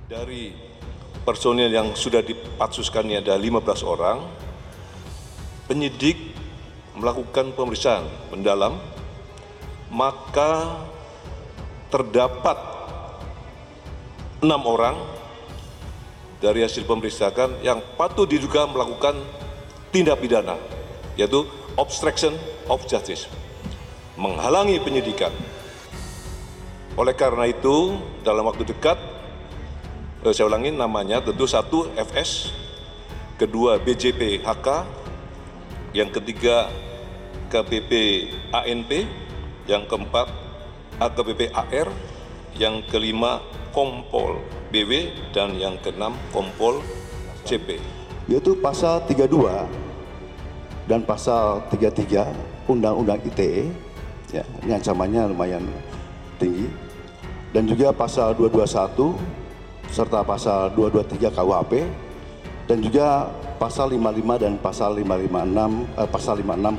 Dari personil yang sudah dipatsuskannya ada 15 orang, penyidik melakukan pemeriksaan mendalam, maka terdapat 6 orang dari hasil pemeriksaan yang patut diduga melakukan tindak pidana, yaitu obstruction of justice, menghalangi penyidikan. Oleh karena itu, dalam waktu dekat, saya ulangi namanya, tentu 1 FS, kedua BJP HK, yang ketiga KBP ANP, yang keempat AKBP AR, yang kelima Kompol BW, dan yang keenam Kompol CP. Yaitu pasal 32 dan pasal 33 Undang-Undang ITE, ya, ini ancamannya lumayan tinggi, dan juga pasal 221 serta pasal 223 KUHP, dan juga pasal 55 dan pasal 56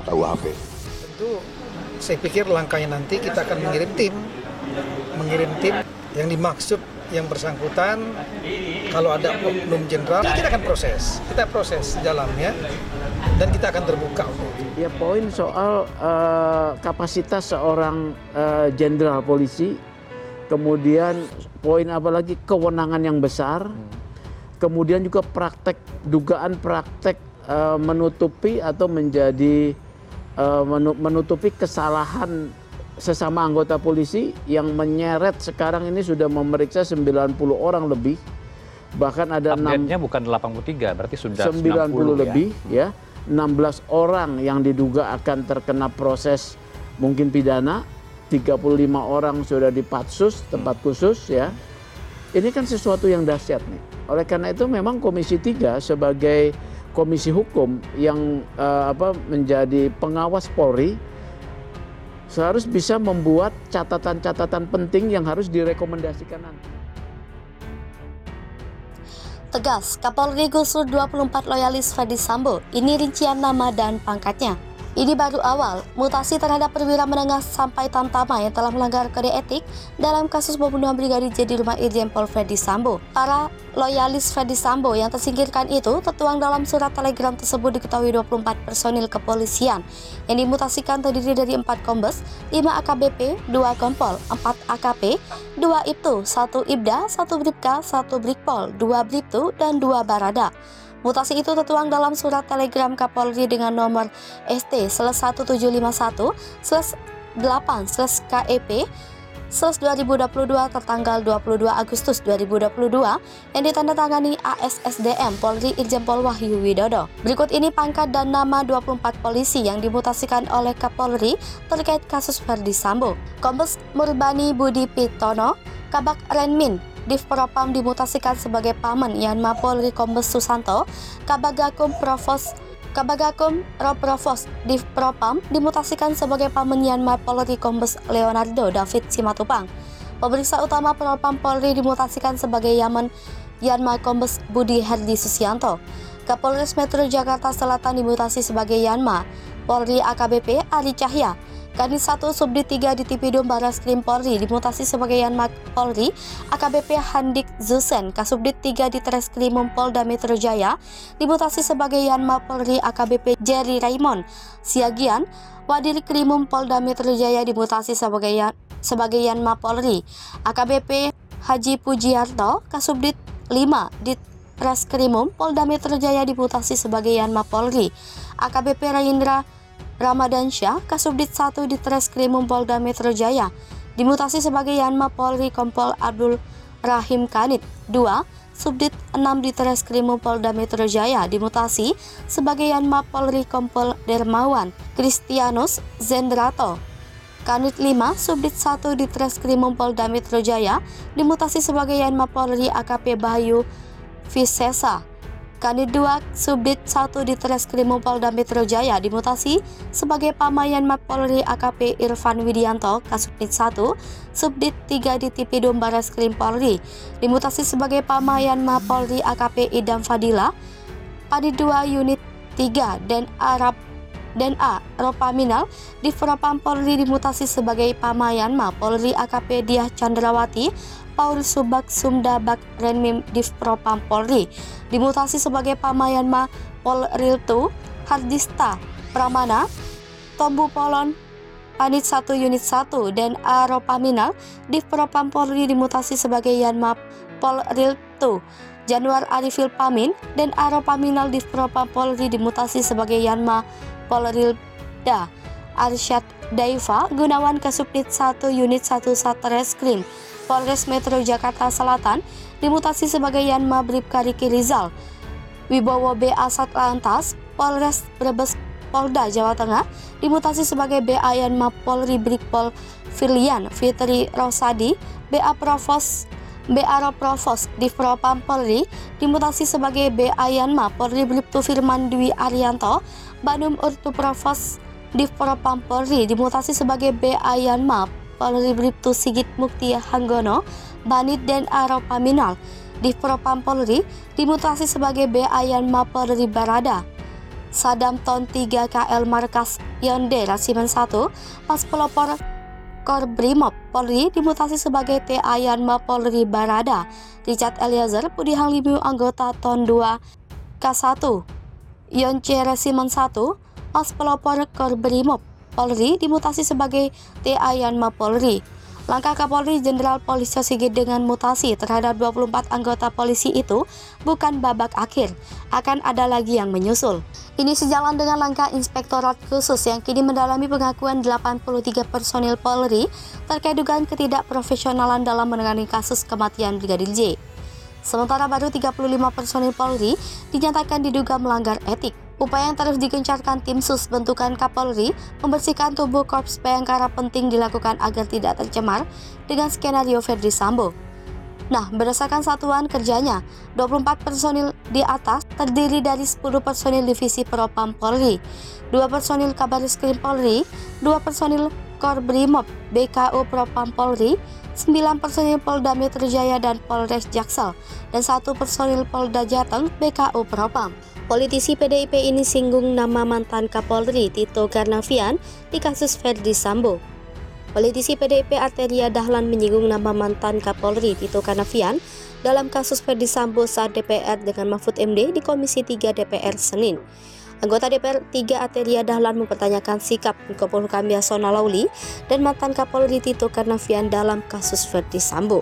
KUHP. Tentu saya pikir langkahnya nanti kita akan mengirim tim yang dimaksud yang bersangkutan. Kalau ada oknum jenderal, kita akan proses dalamnya dan kita akan terbuka. Ya, poin soal kapasitas seorang jenderal polisi, kemudian poin apalagi kewenangan yang besar, kemudian juga dugaan praktek menutupi atau menjadi menutupi kesalahan sesama anggota polisi yang menyeret sekarang ini sudah memeriksa 90 orang lebih, bahkan ada update-nya bukan 83, berarti sudah 90 lebih ya. 16 orang yang diduga akan terkena proses mungkin pidana, 35 orang sudah dipatsus tempat khusus ya. Ini kan sesuatu yang dahsyat nih. Oleh karena itu memang Komisi 3 sebagai komisi hukum yang menjadi pengawas Polri seharusnya bisa membuat catatan-catatan penting yang harus direkomendasikan nanti. Tegas, Kapolri gusur 24 loyalis Ferdi Sambo. Ini rincian nama dan pangkatnya. Ini baru awal, mutasi terhadap perwira menengah sampai tamtama yang telah melanggar kode etik dalam kasus pembunuhan Brigadir J di rumah Irjen Pol Ferdi Sambo. Para loyalis Ferdi Sambo yang tersingkirkan itu tertuang dalam surat telegram tersebut diketahui 24 personil kepolisian yang dimutasikan terdiri dari 4 kombes, 5 AKBP, 2 kompol, 4 AKP, 2 IPTU, 1 IBDA, 1 Bribka, 1 Brikpol, 2 Bribtu, dan 2 Barada. Mutasi itu tertuang dalam surat telegram Kapolri dengan nomor ST/1751/8/KEP/2022 tertanggal 22 Agustus 2022 yang ditandatangani ASSDM Polri Irjen Pol Wahyu Widodo. Berikut ini pangkat dan nama 24 polisi yang dimutasikan oleh Kapolri terkait kasus Ferdi Sambo. Kombes Murbani Budi Pitono, Kabak Renmin Div Propam dimutasikan sebagai Paman Yanma Polri Kombes Susanto, Kabagakum Roprovos Div Propam dimutasikan sebagai Paman Yanma Polri Kombes Leonardo David Simatupang. Pemeriksa utama Propam Polri dimutasikan sebagai Yanma Kombes Budi Herdi Susianto. Kapolres Metro Jakarta Selatan dimutasi sebagai Yanma Polri AKBP Ari Cahya. Kanit 1 Subdit 3 di Tipidum Barreskrim Polri dimutasi sebagai Yanma Polri AKBP Handik Zusen. Kasubdit 3 di Treskrimum Polda Metro Jaya dimutasi sebagai Yanma Polri AKBP Jerry Raymond Siagian. Wadir Krimum Polda Metro Jaya dimutasi sebagai Yanma Polri AKBP Haji Pujiarto. Kasubdit 5 di Treskrimum Polda Metro Jaya dimutasi sebagai Yanma Polri AKBP Rayindra Ramadansyah. Kasubdit 1 di Treskrimum Polda Metro Jaya dimutasi sebagai Yanma Polri Kompol Abdul Rahim Kanit. 2. Subdit 6 di Treskrimum Polda Metro Jaya dimutasi sebagai Yanma Polri Kompol Dermawan Kristianus Zendrato. Kanit 5 Subdit 1 di Treskrimum Polda Metro Jaya dimutasi sebagai Yanma Polri AKP Bayu Visesa. Kanit 2 Subdit 1 di Treskrimum Polda Metro Jaya dimutasi sebagai Pamayanma Polri AKP Irfan Widianto. Kasubdit 1 Subdit 3 di Tipidum Barreskrim Polri dimutasi sebagai Pamayanma Polri AKP Idam Fadila. Padit 2 Unit 3 dan Arab dan A. Ropaminal di Propam Polri dimutasi sebagai Pamayanma Polri AKP Diah Chandrawati Paul Subak Sumda Bak Renmim Div Propam Polri dimutasi sebagai Pamayanma Polriltu Hardista Pramana Tombu Polon Panit 1 Unit 1 dan A. Ropaminal Div Propam Polri dimutasi sebagai Yanma Polriltu Januar Arifil Pamin dan A. Ropaminal Div Propam Polri dimutasi sebagai Yanma Polrilda Arsyad Daifa Gunawan Kasubdit 1 Unit 1 Satreskrim Polres Metro Jakarta Selatan dimutasi sebagai Yanma Bribka Riki Rizal Wibowo BA Satlantas Polres Brebes Polda Jawa Tengah dimutasi sebagai BA Yanma Polri Brigpol Firlian Fitri Rosadi BA Provos Div Propam Polri dimutasi sebagai BA Yanma Polri Bribtu Firman Dwi Arianto Banum Urtu Provos Div Propam Polri dimutasi sebagai BA Yanma Polri Bribtu Sigit Mukti Hanggono Banit dan A. Ropaminal Div Propam Polri dimutasi sebagai BA Yanma Polri Barada Sadam Ton 3 KL Markas Yonde Rasimen 1 Pas Pelopor Korbrimob Polri dimutasi sebagai TA Yanma Polri Barada Richard Eliezer Budi Hanglimu anggota Ton 2 K1 Yonce Resimen 1 Pas Pelopor Korbrimob Polri dimutasi sebagai TA Yanma Polri. Langkah Kapolri Jenderal Polisi Sigit dengan mutasi terhadap 24 anggota polisi itu bukan babak akhir, akan ada lagi yang menyusul. Ini sejalan dengan langkah Inspektorat Khusus yang kini mendalami pengakuan 83 personil Polri terkait dugaan ketidakprofesionalan dalam menangani kasus kematian Brigadir J. Sementara baru 35 personil Polri dinyatakan diduga melanggar etik. Upaya yang terus digencarkan tim sus bentukan Kapolri membersihkan tubuh Korps Bayangkara penting dilakukan agar tidak tercemar dengan skenario Ferdi Sambo. Nah, berdasarkan satuan kerjanya, 24 personil di atas terdiri dari 10 personil Divisi Propam Polri, 2 personil Kabaris Krim Polri, 2 personil Korbrimob BKU Propam Polri, 9 personil Polda Metro Jaya dan Polres Jaksel, dan 1 personil Polda Jateng BKU Propam. Politisi PDIP ini singgung nama mantan Kapolri Tito Karnavian di kasus Ferdi Sambo. Politisi PDIP Arteria Dahlan menyinggung nama mantan Kapolri Tito Karnavian dalam kasus Ferdi Sambo saat DPR dengan Mahfud MD di Komisi 3 DPR Senin. Anggota DPR 3 Arteria Dahlan mempertanyakan sikap Menko Polhukam Yasona Lauli dan mantan Kapolri Tito Karnavian dalam kasus Ferdi Sambo.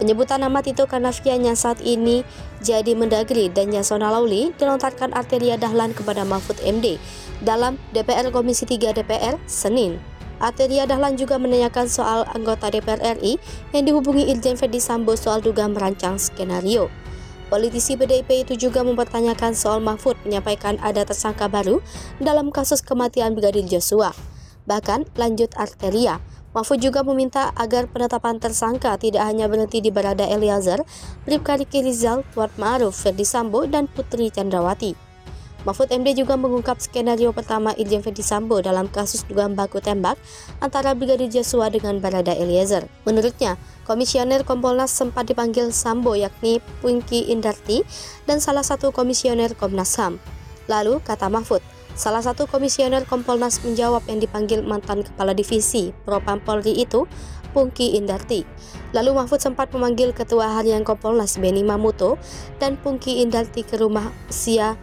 Penyebutan nama Tito Karnavian yang saat ini jadi Mendagri dan Yasona Lauli dilontarkan Arteria Dahlan kepada Mahfud MD dalam DPR Komisi 3 DPR Senin. Arteria Dahlan juga menanyakan soal anggota DPR RI yang dihubungi Irjen Ferdi Sambo soal dugaan merancang skenario. Politisi PDIP itu juga mempertanyakan soal Mahfud menyampaikan ada tersangka baru dalam kasus kematian Brigadir Joshua. Bahkan, lanjut Arteria, Mahfud juga meminta agar penetapan tersangka tidak hanya berhenti di Barada Eliezer, Bribka Riki Rizal, Kuat Ma'ruf, Ferdi Sambo, dan Putri Chandrawati. Mahfud MD juga mengungkap skenario pertama Irjen Ferdi Sambo dalam kasus dugaan baku tembak antara Brigadir Joshua dengan Barada Eliezer. Menurutnya, Komisioner Kompolnas sempat dipanggil Sambo yakni Pungki Indarti dan salah satu komisioner Komnas HAM. Lalu, kata Mahfud, salah satu komisioner Kompolnas menjawab yang dipanggil mantan Kepala Divisi Propam Polri itu Pungki Indarti. Lalu Mahfud sempat memanggil Ketua Harian Kompolnas Beni Mamuto dan Pungki Indarti ke rumah usia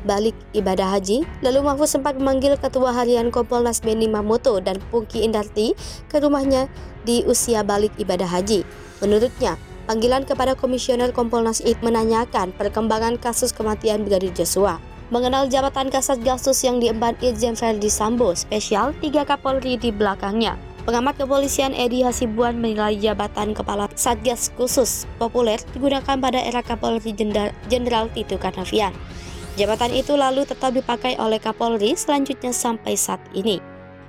balik ibadah haji. Lalu Mahfud sempat memanggil Ketua Harian Kompolnas Beni Mamuto dan Pungki Indarti ke rumahnya di usia balik ibadah haji. Menurutnya, panggilan kepada Komisioner Kompolnas itu menanyakan perkembangan kasus kematian Brigadir Joshua. Mengenal jabatan Kasat Gasus yang diemban Irjen Ferdi Sambo spesial 3 Kapolri di belakangnya. Pengamat kepolisian Edi Hasibuan menilai jabatan Kepala Satgas Khusus populer digunakan pada era Kapolri Jenderal Tito Karnavian. Jabatan itu lalu tetap dipakai oleh Kapolri selanjutnya sampai saat ini.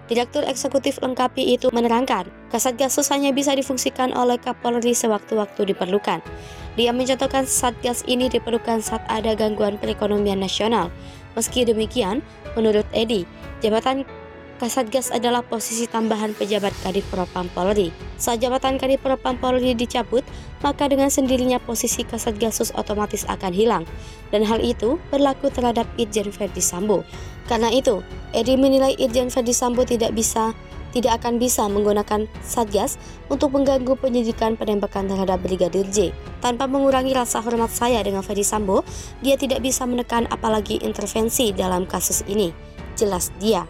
Direktur Eksekutif Lengkapi itu menerangkan, Kasat Gasus hanya bisa difungsikan oleh Kapolri sewaktu-waktu diperlukan. Dia mencontohkan Satgas ini diperlukan saat ada gangguan perekonomian nasional. Meski demikian, menurut Edi, jabatan Kasatgas adalah posisi tambahan pejabat Kadif Propam Polri. Saat jabatan Kadif Propam Polri dicabut, maka dengan sendirinya posisi Kasatgasus otomatis akan hilang. Dan hal itu berlaku terhadap Irjen Verdi Sambo. Karena itu, Edi menilai Irjen Verdi Sambo tidak akan bisa menggunakan Satgas untuk mengganggu penyidikan penembakan terhadap Brigadir J. Tanpa mengurangi rasa hormat saya dengan Verdi Sambo, dia tidak bisa menekan apalagi intervensi dalam kasus ini. Jelas dia